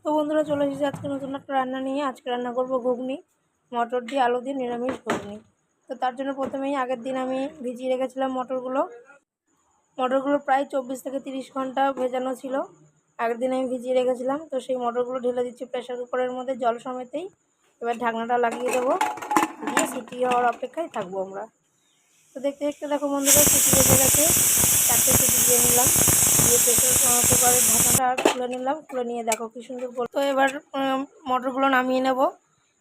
তো বন্ধুরা চলে এসেছি আজকে নতুন একটা রান্না নিয়ে। আজকে রান্না করব ঘুগনি, মটর দিয়ে আলু দিয়ে নিরামিষ ঘুগনি। তো তার জন্য প্রথমেই আগের দিন আমি ভিজিয়ে রেখেছিলাম মটরগুলো প্রায় 24 থেকে 30 ঘন্টা ভেজানো ছিল। আগের দিন আমি ভিজিয়ে রেখেছিলাম। তো সেই মটরগুলো ঢেলে দিচ্ছি প্রেশার কুকারের মধ্যে জল সমেতেই। এবার ঢাকনাটা লাগিয়ে দেবো, দিয়ে সিটি হওয়ার অপেক্ষায় থাকবো আমরা। তো দেখতে দেখতে দেখো বন্ধুরা সিটি বেজে গেছে, 4টে সিটি দিয়ে নিলাম, দিয়ে প্রেশার কুকারের ঢাকনাটা খুলে নিলাম। খুলে নিয়ে দেখো কি সুন্দর বল। তো এবার মটরগুলো নামিয়ে নেব।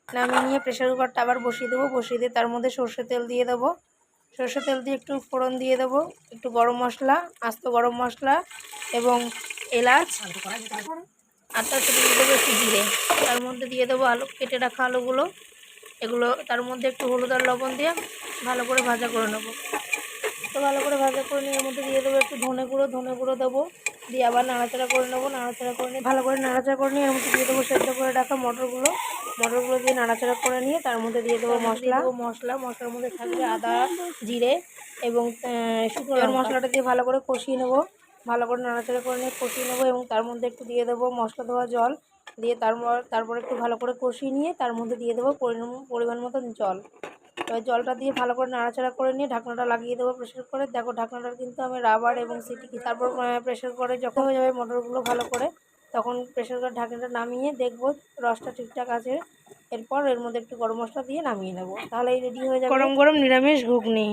নামিয়ে নিয়ে প্রেশার কুকারটা আবার বসিয়ে দেবো। বসিয়ে দিয়ে তার মধ্যে সর্ষে তেল দিয়ে দেবো। সর্ষে তেল দিয়ে একটু ফোড়ন দিয়ে দেবো, একটু গরম মশলা, আস্ত গরম মশলা এবং এলাচ, আর তার সাথে দিয়ে দেবো একটু জিরে। তার মধ্যে দিয়ে দেবো আলু, কেটে রাখা আলুগুলো। এগুলো তার মধ্যে একটু হলুদ আর লবণ দিয়ে ভালো করে ভাজা করে নেবো। তো ভালো করে ভাজা করে নিয়ে এর মধ্যে দিয়ে দেবো একটু ধনে গুঁড়ো দেবো। দিয়ে আবার নাড়াচাড়া করে নেবো। নাড়াচাড়া করে নিয়ে ভালো করে নাড়াচাড়া করে নিয়ে এর মধ্যে দিয়ে দেবো সেদ্ধ করে রাখা মটরগুলো দিয়ে নাড়াচাড়া করে নিয়ে তার মধ্যে দিয়ে দেবো মশলার মধ্যে থাকবে আদা, জিরে এবং শুকনো মশলাটা দিয়ে ভালো করে কষিয়ে নেবো। ভালো করে নাড়াচাড়া করে নিয়ে কষিয়ে নেবো এবং তার মধ্যে একটু দিয়ে দেবো মশলা ধোয়া জল। দিয়ে তারপর একটু ভালো করে কষিয়ে নিয়ে তার মধ্যে দিয়ে দেবো পরিমাণ মতন জল। এবার জলটা দিয়ে ভালো করে নাড়াচাড়া করে নিয়ে ঢাকনাটা লাগিয়ে দেবো প্রেশার করে। দেখো ঢাকনাটা কিন্তু আমি রাবার এবং সিটি তারপর প্রেশার করে যখন হয়ে যাবে মটরগুলো ভালো করে, তখন প্রেশার করে ঢাকনাটা নামিয়ে দেখবো রসটা ঠিকঠাক আছে। এরপর এর মধ্যে একটু গরম মশলা দিয়ে নামিয়ে নেবো। তাহলে এই রেডি হয়ে যাবে গরম গরম নিরামিষ ঘুগনি।